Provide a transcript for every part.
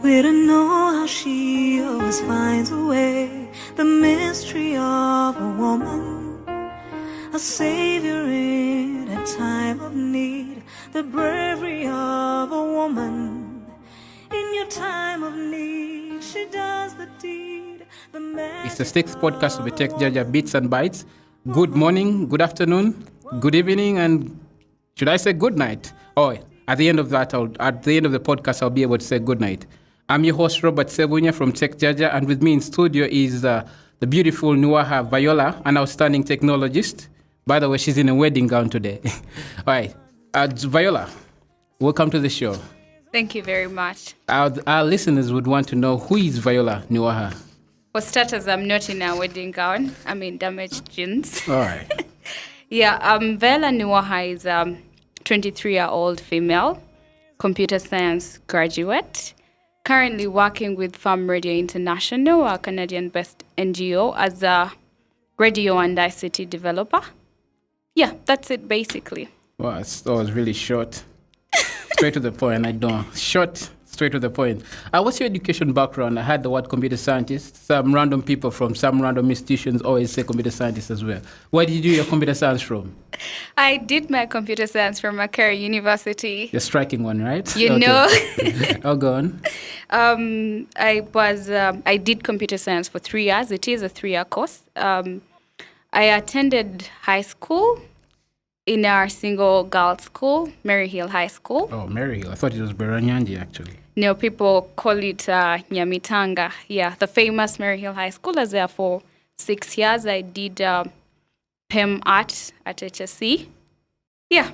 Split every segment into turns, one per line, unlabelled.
didn't know how she always finds a way. The mystery of a woman, a savior in a time of need. The bravery of a woman, in your time of need, she does the deed.
It's the sixth podcast of the Tech Jaja Bits and Bytes. Good morning, good afternoon, good evening, and should I say good night? Oh, at the end of the podcast, I'll be able to say good night. I'm your host, Robert Sebunya from Tech Jaja, and with me in studio is the beautiful Nuwaha Viola, an outstanding technologist. By the way, she's in a wedding gown today. All right, Viola, welcome to the show.
Thank you very much.
Our listeners would want to know, who is Viola Nuwaha?
For starters, I'm not in a wedding gown. I'm in damaged jeans.
All right.
Viola Nuwaha is a 23-year-old female computer science graduate, currently working with Farm Radio International, a Canadian-based NGO, as a radio and ICT developer. Yeah, that's it basically.
Wow, that was really short. Straight to the point. Short, straight to the point. What's your education background? I heard the word computer scientist. Some random people from some random institutions always say computer scientist as well. Where did you do your computer science from?
I did my computer science from Macquarie University.
The striking one, right?
You know.
Oh, go on.
I did computer science for 3 years. It is a 3-year course. I attended high school in our single girls' school, Mary Hill High School.
Oh, Mary Hill. I thought it was Beranyanji, actually.
No, people call it Nyamitanga. Yeah, the famous Mary Hill High School. I was there for 6 years. I did PEM art at HSC. Yeah.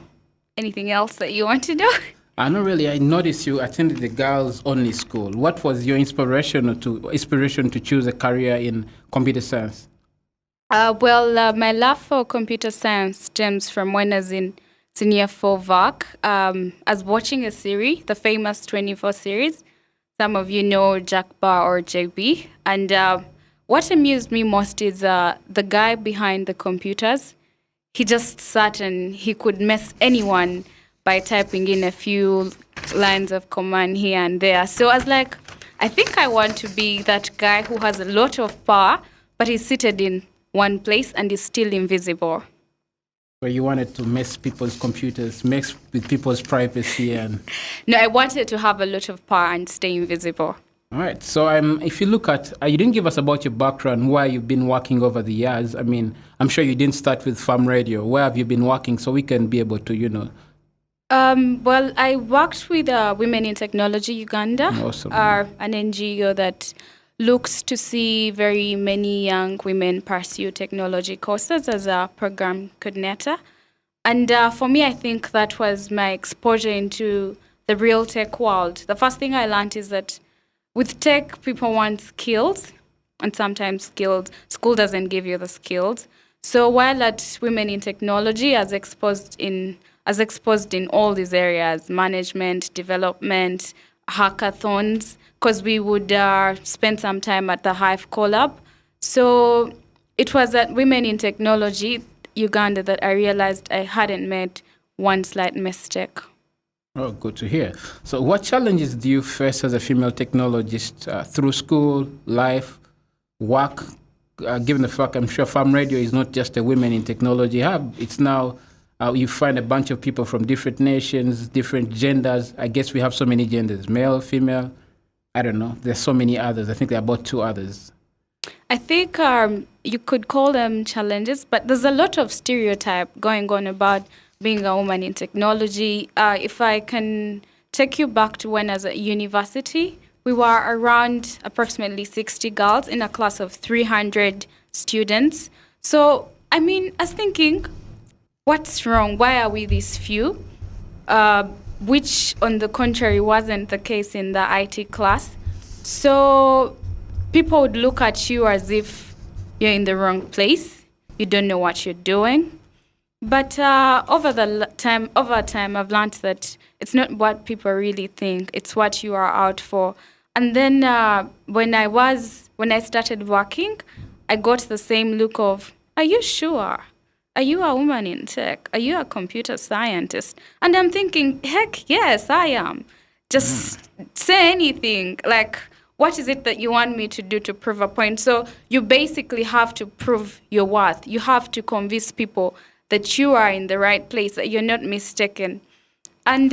Anything else that you want to know?
Not really. I noticed you attended the girls-only school. What was your inspiration to choose a career in computer science?
My love for computer science stems from when I was in Senior 4 VAC. I was watching a series, the famous 24 series. Some of you know Jack Bauer or JB. And what amused me most is the guy behind the computers. He just sat and he could mess anyone by typing in a few lines of command here and there. So I was like, I think I want to be that guy who has a lot of power, but he's seated in one place and is still invisible.
So you wanted to mess people's computers, mess with people's privacy and...
No, I wanted to have a lot of power and stay invisible.
All right. So if you look at, you didn't give us about your background, where you've been working over the years. I mean, I'm sure you didn't start with Farm Radio. Where have you been working so we can be able to,
I worked with Women in Technology Uganda,
Awesome.
An NGO that looks to see very many young women pursue technology courses as a program coordinator. And for me, I think that was my exposure into the real tech world. The first thing I learned is that with tech, people want skills, and sometimes school doesn't give you the skills. So while at Women in Technology, as exposed in all these areas, management, development, hackathons, because we would spend some time at the Hive Collab. So it was at Women in Technology Uganda that I realized I hadn't made one slight mistake.
Oh, good to hear. So what challenges do you face as a female technologist through school, life, work, given the fact I'm sure Farm Radio is not just a Women in Technology hub, it's now you find a bunch of people from different nations, different genders. I guess we have so many genders, male, female, I don't know. There's so many others. I think there are about 2 others.
I think you could call them challenges, but there's a lot of stereotype going on about being a woman in technology. If I can take you back to when I was at university, we were around approximately 60 girls in a class of 300 students. So, I was thinking, what's wrong? Why are we this few? Which, on the contrary, wasn't the case in the IT class. So people would look at you as if you're in the wrong place. You don't know what you're doing. But over time, I've learned that it's not what people really think. It's what you are out for. And then when I started working, I got the same look of, are you sure? Are you a woman in tech? Are you a computer scientist? And I'm thinking, heck yes, I am. Just say anything. Like, what is it that you want me to do to prove a point? So you basically have to prove your worth. You have to convince people that you are in the right place, that you're not mistaken. And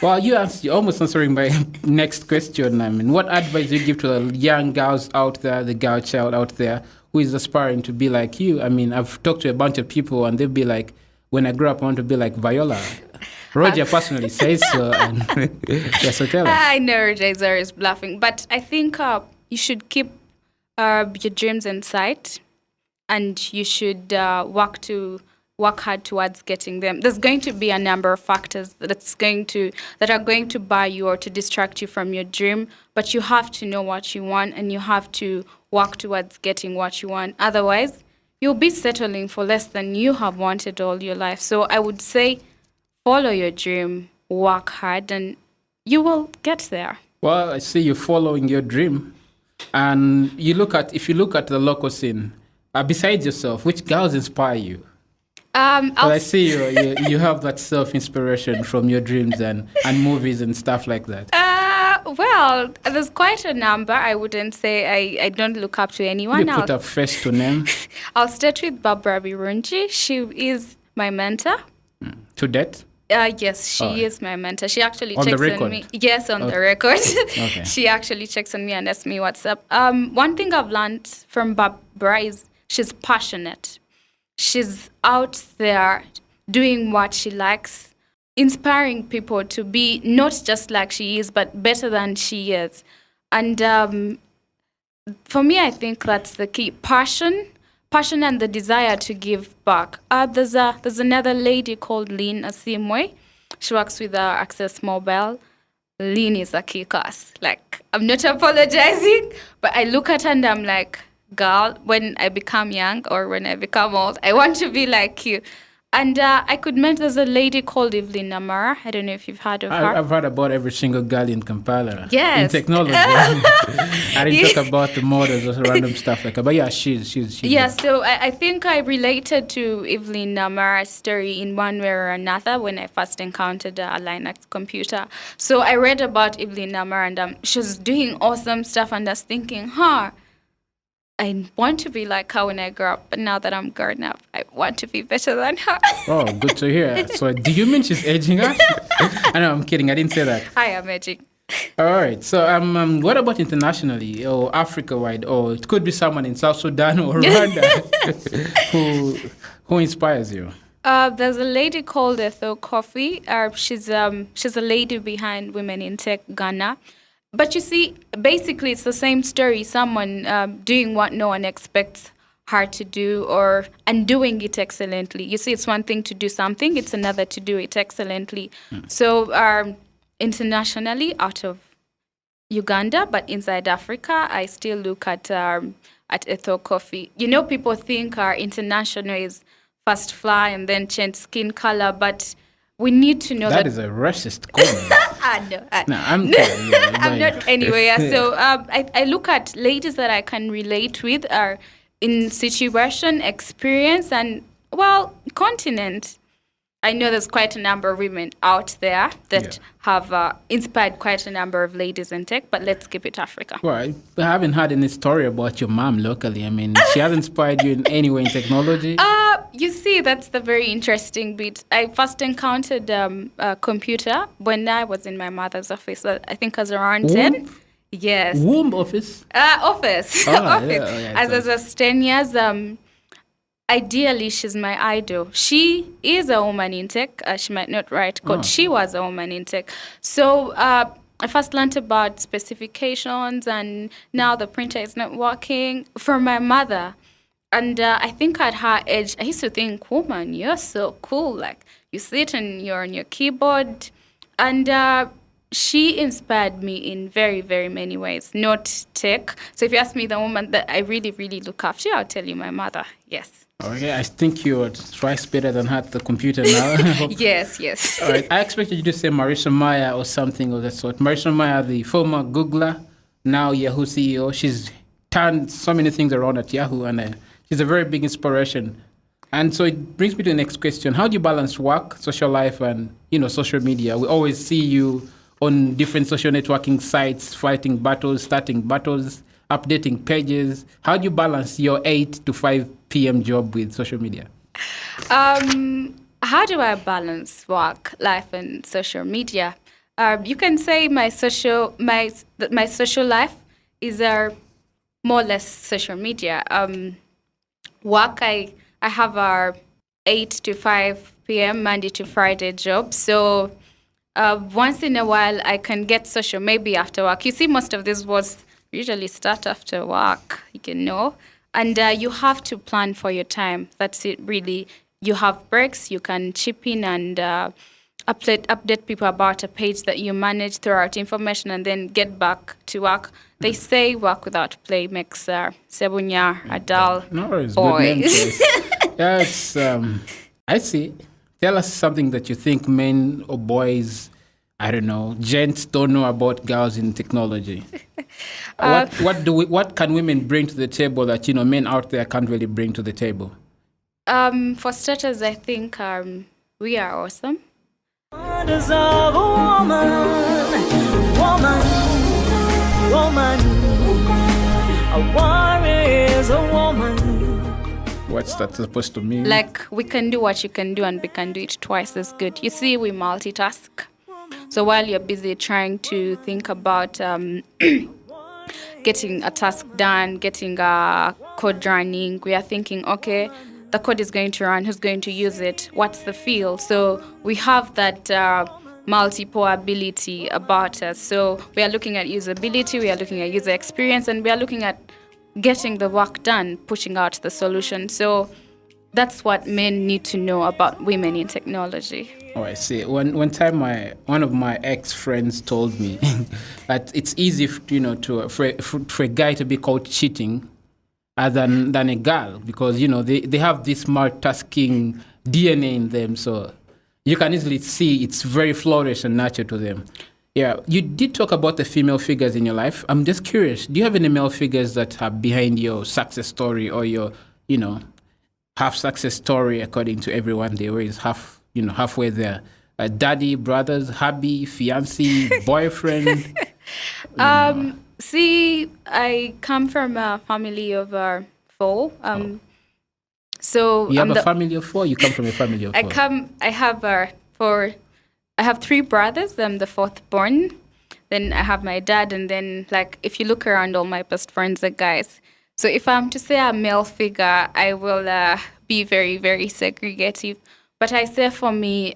Well, you're almost answering my next question. I mean, what advice do you give to the young girls out there, the girl child out there who is aspiring to be like you? I mean, I've talked to a bunch of people and they'll be like, when I grow up, I want to be like Viola. Roger personally says so. And yes, so tell us.
I know Roger is always bluffing, but I think you should keep your dreams in sight, and you should work hard towards getting them. There's going to be a number of factors that are going to bar you or to distract you from your dream, but you have to know what you want and you have to work towards getting what you want. Otherwise, you'll be settling for less than you have wanted all your life. So I would say follow your dream, work hard, and you will get there.
Well, I see you following your dream. And if you look at the local scene, besides yourself, which girls inspire you? I see you have that self-inspiration from your dreams and movies and stuff like that.
Well, there's quite a number. I wouldn't say I don't look up to anyone.
You put a face to name.
I'll start with Barbara Birungi. She is my mentor.
To date?
Yes, she is my mentor. She actually
on
checks
the record?
on me. Yes, on the record.
Okay.
She actually checks on me and asks me what's up. One thing I've learned from Barbara is she's passionate. She's out there doing what she likes, inspiring people to be not just like she is, but better than she is. And for me, I think that's the key. Passion and the desire to give back. There's another lady called Lynn Asimwe. She works with Access Mobile. Lynn is a kick-ass. Like, I'm not apologizing, but I look at her and I'm like, girl, when I become young or when I become old, I want to be like you. And I could mention there's a lady called Evelyn Namara. I don't know if you've heard of her.
I've heard about every single girl in Kampala.
Yes.
In technology. I didn't talk about the models or random stuff like that. But yeah, she's
yeah, so I think I related to Evelyn Namara's story in one way or another when I first encountered a Linux computer. So I read about Evelyn Namara and she was doing awesome stuff and I was thinking, I want to be like her when I grow up, but now that I'm grown up, I want to be better than her.
Oh, good to hear. So do you mean she's aging us? I know, I'm kidding. I didn't say that.
I am aging.
All right. So what about internationally or Africa-wide? Or it could be someone in South Sudan or Rwanda who inspires you?
There's a lady called Ethel Coffee. She's a lady behind Women in Tech Ghana. But you see, basically, it's the same story. Someone doing what no one expects her to do and doing it excellently. You see, it's one thing to do something. It's another to do it excellently. So internationally, out of Uganda, but inside Africa, I still look at Ethel Coffee. You know, people think our international is first fly and then change skin color, but we need to know that
is a racist comment.
No,
I'm kidding. Yeah,
I'm not anyway. Yeah. So I look at ladies that I can relate with are in situation, experience, and continent. I know there's quite a number of women out there that have inspired quite a number of ladies in tech, but let's keep it Africa.
Well, I haven't heard any story about your mom locally. I mean, she has inspired you in any way in technology?
You see, that's the very interesting bit. I first encountered a computer when I was in my mother's office. I think I was around 10. Yes.
Womb office?
Office.
Oh,
office.
Yeah,
As I was 10 years, ideally, she's my idol. She is a woman in tech. She might not write code. She was a woman in tech. So I first learned about specifications, and now the printer is not working from my mother. And I think at her age, I used to think, woman, you're so cool. Like, you sit and you're on your keyboard. And she inspired me in very, very many ways, not tech. So if you ask me the woman that I really, really look up to, I'll tell you my mother. Yes.
Okay, I think you're twice better than her at the computer now.
Yes.
All right, I expected you to say Marissa Mayer or something of that sort. Marissa Mayer, the former Googler, now Yahoo CEO. She's turned so many things around at Yahoo, and she's a very big inspiration. And so it brings me to the next question. How do you balance work, social life, and, social media? We always see you on different social networking sites, fighting battles, starting battles, updating pages. How do you balance your 8 to 5 p.m. job with social media?
How do I balance work, life, and social media? You can say my social life is more or less social media. Work, I have our 8 to 5 p.m. Monday to Friday job. So once in a while, I can get social, maybe after work. You see, most of these words usually start after work, and you have to plan for your time. That's it, really. You have breaks, you can chip in and update people about a page that you manage, throw out information, and then get back to work. They say work without play makes Sebunya a dull boy.
Yeah, it's, I see. Tell us something that you think men or boys, I don't know, gents don't know about girls in technology. What can women bring to the table that, men out there can't really bring to the table?
For starters, I think we are awesome.
Wonders of a woman, a warrior is a woman.
What's that supposed to mean?
Like, we can do what you can do, and we can do it twice as good. You see, we multitask. So while you're busy trying to think about getting a task done, getting a code running, we are thinking, okay, the code is going to run, who's going to use it, what's the field? So we have that multiple ability about us. So we are looking at usability, we are looking at user experience, and we are looking at getting the work done, pushing out the solution. So that's what men need to know about women in technology.
Oh, I see. One time, one of my ex-friends told me that it's easy, for a guy to be caught cheating than a girl, because they have this multitasking DNA in them, so you can easily see it's very flourish and natural to them. Yeah, you did talk about the female figures in your life. I'm just curious, do you have any male figures that are behind your success story, or your half success story according to everyone? They always halfway there. Daddy, brothers, hubby, fiancé, boyfriend.
See, I come from a family of 4. So
you have a family of 4. You come from a family of 4.
I have 3 brothers. I'm the 4th born. Then I have my dad, and then, like, if you look around, all my best friends are guys. So if I'm to say a male figure, I will be very, very segregative. But I say for me,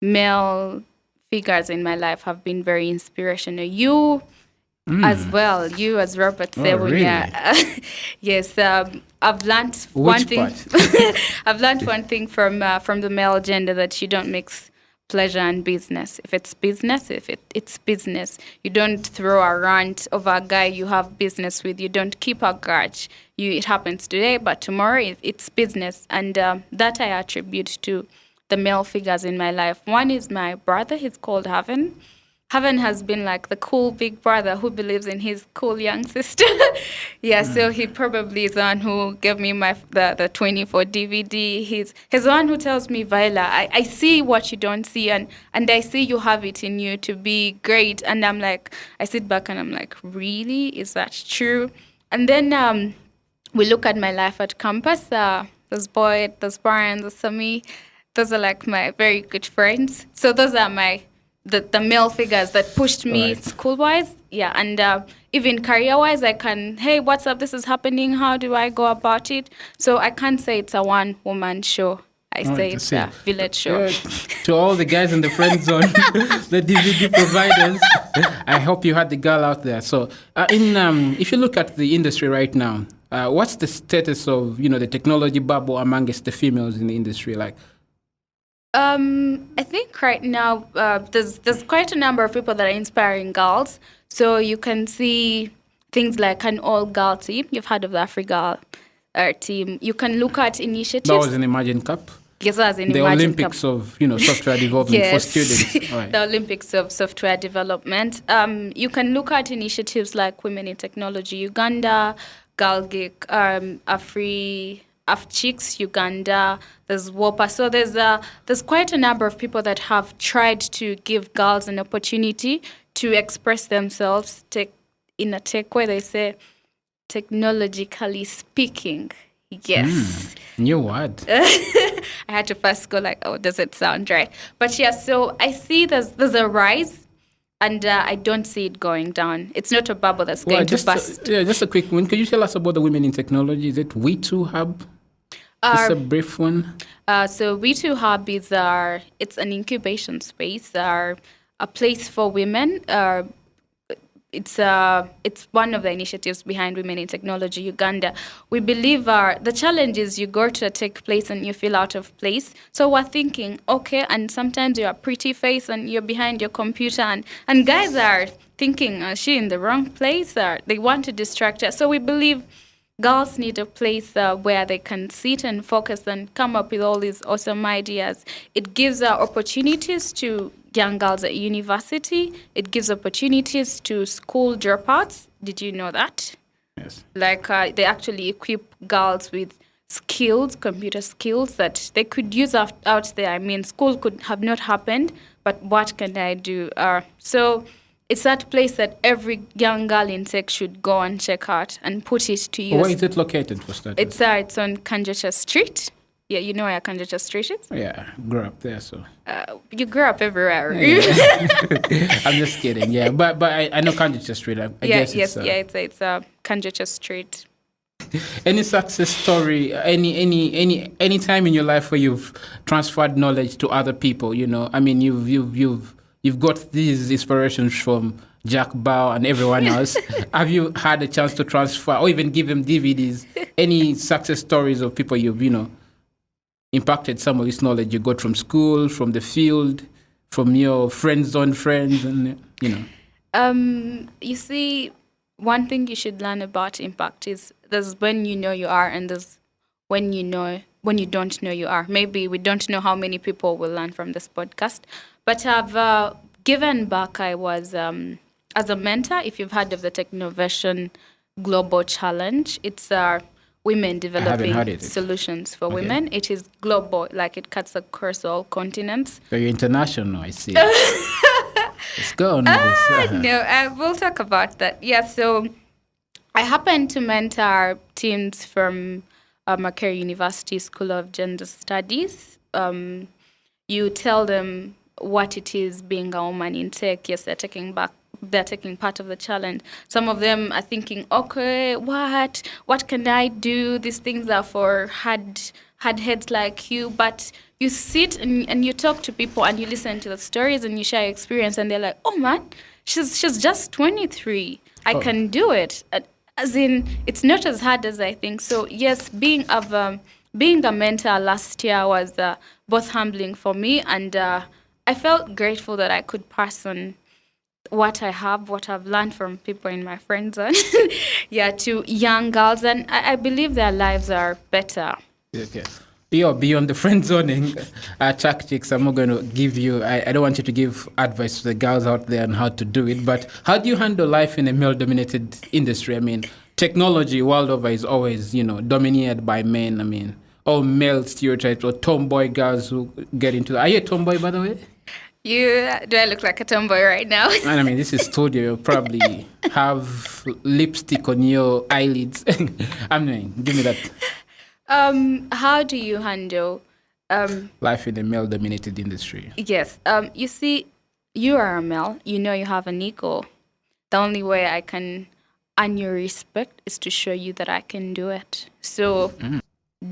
male figures in my life have been very inspirational. You as well, you as Robert Sebunya.
Really?
Yes, I've learned one thing. I've learned one thing from the male gender, that you don't mix pleasure and business. If it's business, it's business. You don't throw a rant over a guy you have business with. You don't keep a grudge. It happens today, but tomorrow it's business. And that I attribute to the male figures in my life. One is my brother. He's called Haven. Haven has been like the cool big brother who believes in his cool young sister. So he probably is the one who gave me the 24 DVD. He's the one who tells me, Viola, I see what you don't see, and I see you have it in you to be great. And I'm like, I sit back and I'm like, really? Is that true? And then we look at my life at campus. There's Boyd, there's Brian, there's Sami. Those are like my very good friends. So those are the male figures that pushed me school-wise. Yeah, and even career-wise, I can, hey, what's up? This is happening. How do I go about it? So I can't say it's a one-woman show. I say it's a village show.
To all the guys in the friend zone, the DVD providers, I hope you had the girl out there. So if you look at the industry right now, what's the status of, the technology bubble amongst the females in the industry? Like,
I think right now there's quite a number of people that are inspiring girls. So you can see things like an all-girl team. You've heard of the AfriGirl team. You can look at initiatives.
That was an Imagine Cup.
Yes, that was an
the
Imagine
Olympics
Cup.
of software development for students. Right.
The Olympics of software development. You can look at initiatives like Women in Technology Uganda, Girl Geek, Chicks, Uganda, there's WOPA. So there's quite a number of people that have tried to give girls an opportunity to express themselves in a tech way. They say, technologically speaking. Yes.
New word.
I had to first go like, oh, does it sound right? But yeah, so I see there's a rise, and I don't see it going down. It's not a bubble that's going to burst.
Just a quick one. Can you tell us about the Women in Technology? Is it We2 Hub? Just a brief one.
So We2 Hub it's an incubation space, a place for women. It's one of the initiatives behind Women in Technology Uganda. We believe the challenge is you go to a tech place and you feel out of place. So we're thinking, okay, and sometimes you're a pretty face and you're behind your computer, and guys are thinking, is she in the wrong place? Or they want to distract her. So we believe girls need a place where they can sit and focus and come up with all these awesome ideas. It gives opportunities to young girls at university. It gives opportunities to school dropouts. Did you know that?
Yes.
Like they actually equip girls with skills, computer skills that they could use out there. I mean, school could have not happened, but what can I do? So it's that place that every young girl in tech should go and check out and put it to use.
Where is it located for starters?
It's on Kanjacha Street. Yeah, you know where Kanjacha Street is?
Yeah, grew up there, so.
You grew up everywhere.
Yeah. I'm just kidding. Yeah, but I know Kanjacha Street. I guess it's
Kanjacha Street.
Any success story? Any time in your life where you've transferred knowledge to other people? You know, I mean, you've got these inspirations from Jack Bauer and everyone else. Have you had a chance to transfer or even give them DVDs? Any success stories of people you've impacted some of this knowledge you got from school, from the field, from your friends on friends, and
You see, one thing you should learn about impact is there's when you know you are, and there's when you don't know you are. Maybe we don't know how many people will learn from this podcast, but I've given back. I was as a mentor. If you've heard of the Technovation Global Challenge, it's women developing solutions for women. It is global, like it cuts across all continents.
So you're international, I see. Let's go on with this.
No, we'll talk about that. Yeah, so I happen to mentor teams from Makerere University School of Gender Studies. You tell them what it is being a woman in tech. Yes, they're taking part of the challenge. Some of them are thinking, okay, what can I do? These things are for hard heads like you. But you sit and you talk to people and you listen to the stories and you share your experience, and they're like, oh man, she's just 23. I can do it. As in, it's not as hard as I think. So yes, being a mentor last year was both humbling for me, and I felt grateful that I could pass on what I've learned from people in my friend zone, to young girls, and I believe their lives are better.
Okay. Beyond the friend zoning, tactics, I'm not going to give you, I don't want you to give advice to the girls out there on how to do it, but how do you handle life in a male-dominated industry? I mean, technology world over is always, dominated by men. I mean, all male stereotypes or tomboy girls who get into Are you a tomboy, by the way?
Do I look like a tomboy right now?
And I mean, this is studio. You probably have lipstick on your eyelids. I mean, give me that.
How do you handle
life in a male-dominated industry?
Yes. You see, you are a male. You know you have an ego. The only way I can earn your respect is to show you that I can do it. So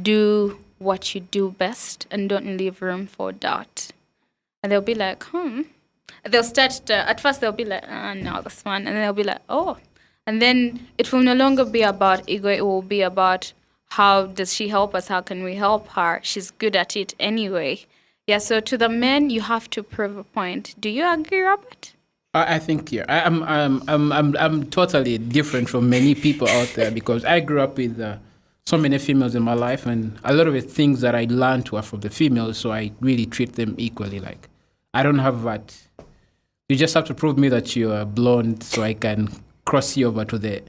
do what you do best and don't leave room for doubt. And they'll be like, They'll start at first they'll be like, no, this one. And then they'll be like, oh. And then it will no longer be about ego. It will be about how does she help us? How can we help her? She's good at it anyway. Yeah, so to the men, you have to prove a point. Do you agree, Robert?
I think, yeah. I'm totally different from many people out there because I grew up with so many females in my life, and a lot of the things that I learned were from the females, so I really treat them equally. Like, I don't have that. You just have to prove me that you are blonde so I can cross you over to the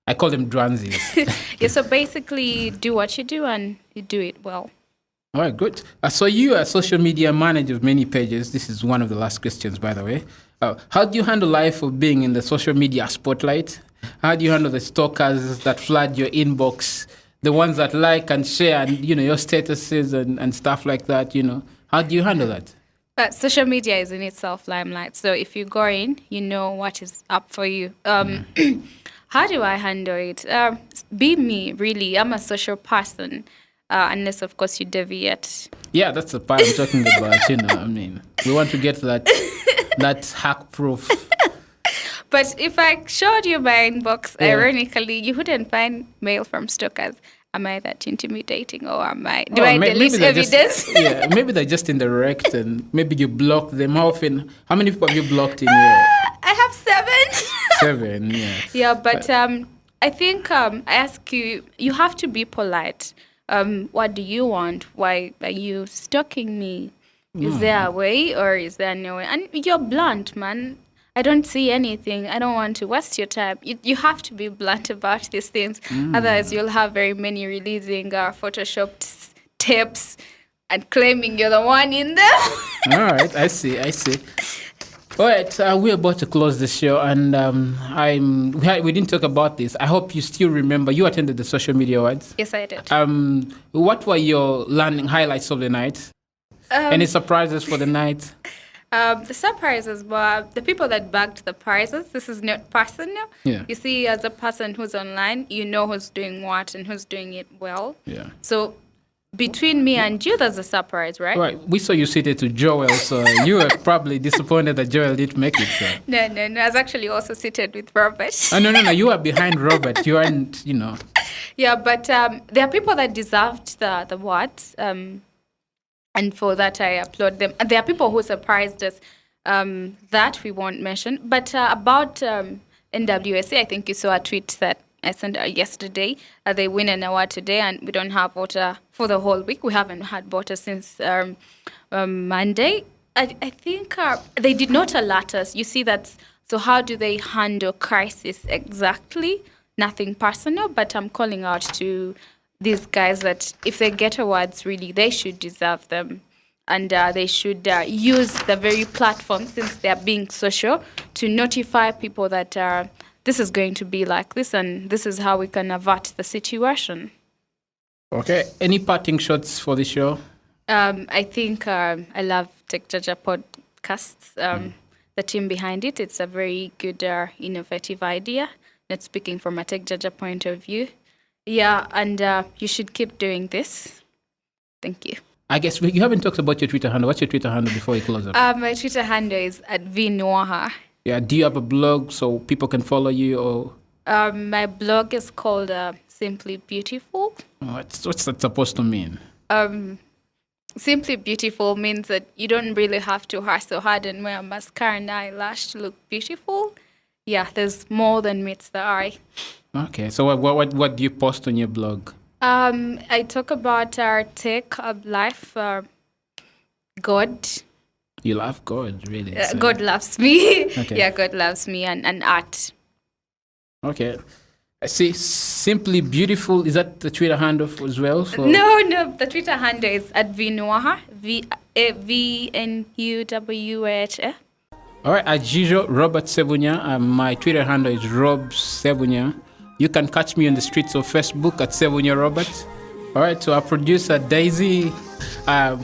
I call them dwanzies.
Yeah, so basically do what you do and you do it well.
All right, good. So you are a social media manager of many pages. This is one of the last questions, by the way. How do you handle life of being in the social media spotlight? How do you handle the stalkers that flood your inbox, the ones that like and share, and your statuses and stuff like that? How do you handle that?
But social media is in itself limelight. So if you go in, you know what is up for you. How do I handle it? Be me, really. I'm a social person. Unless, of course, you deviate.
Yeah, that's the part I'm talking about. We want to get that hack proof.
But if I showed you my inbox, ironically, you wouldn't find mail from stalkers. Am I that intimidating, or am I? Do I delete evidence?
Maybe they're just indirect, and maybe you block them. How many people have you blocked in your?
I have 7.
7, yeah.
Yeah, but I think I ask you. You have to be polite. What do you want? Why are you stalking me? Is there a way or is there no way? And you're blunt, man. I don't see anything. I don't want to waste your time. You have to be blunt about these things. Otherwise, you'll have very many releasing photoshopped tapes and claiming you're the one in them.
All right, I see. All right, we're about to close the show, and we didn't talk about this. I hope you still remember. You attended the social media awards.
Yes, I did.
What were your learning highlights of the night? Any surprises for the night?
The surprises were the people that bagged the prizes. This is not personal.
Yeah.
You see, as a person who's online, you know who's doing what and who's doing it well.
Yeah.
So between me and you, there's a surprise, right?
Right. We saw you seated to Joel, so you were probably disappointed that Joel didn't make it. So.
No. I was actually also seated with Robert.
Oh, no. You are behind Robert. You aren't,
Yeah, but there are people that deserved the awards. And for that, I applaud them. And there are people who surprised us that we won't mention. But about NWSA, I think you saw a tweet that I sent out yesterday. They win an award today, and we don't have water for the whole week. We haven't had water since Monday. I think they did not alert us. You see, so how do they handle crisis exactly? Nothing personal, but I'm calling out to these guys that if they get awards, really, they should deserve them. And they should use the very platform, since they're being social, to notify people that this is going to be like this and this is how we can avert the situation.
Okay. Any parting shots for the show?
I think I love Tech Jaja podcasts. The team behind it, it's a very good, innovative idea. Not speaking from a Tech Jaja point of view. Yeah, and you should keep doing this. Thank you.
I guess you haven't talked about your Twitter handle. What's your Twitter handle before you close up?
My Twitter handle is @Nuwaha.
Yeah, do you have a blog so people can follow you? Or
my blog is called Simply Beautiful.
What's that supposed to mean?
Simply Beautiful means that you don't really have to hustle hard and wear mascara and eyelash to look beautiful. Yeah, there's more than meets the eye.
Okay, so what do you post on your blog?
I talk about our tech, life, God.
You love God, really? So.
God loves me.
Okay.
Yeah, God loves me, and art.
Okay. I see. Simply Beautiful. Is that the Twitter handle as well?
No. The Twitter handle is @Nuwaha. VNUWAH.
All right. As usual, Robert Sebunya. My Twitter handle is Rob Sebunya. You can catch me on the streets of Facebook at Sebunya Robert. All right. To our producer Daisy,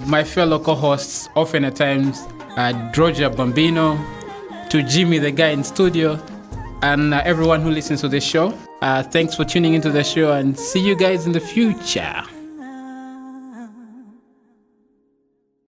my fellow co-hosts, often at times, Droja Bambino, to Jimmy, the guy in studio, and everyone who listens to the show. Thanks for tuning into the show, and see you guys in the future.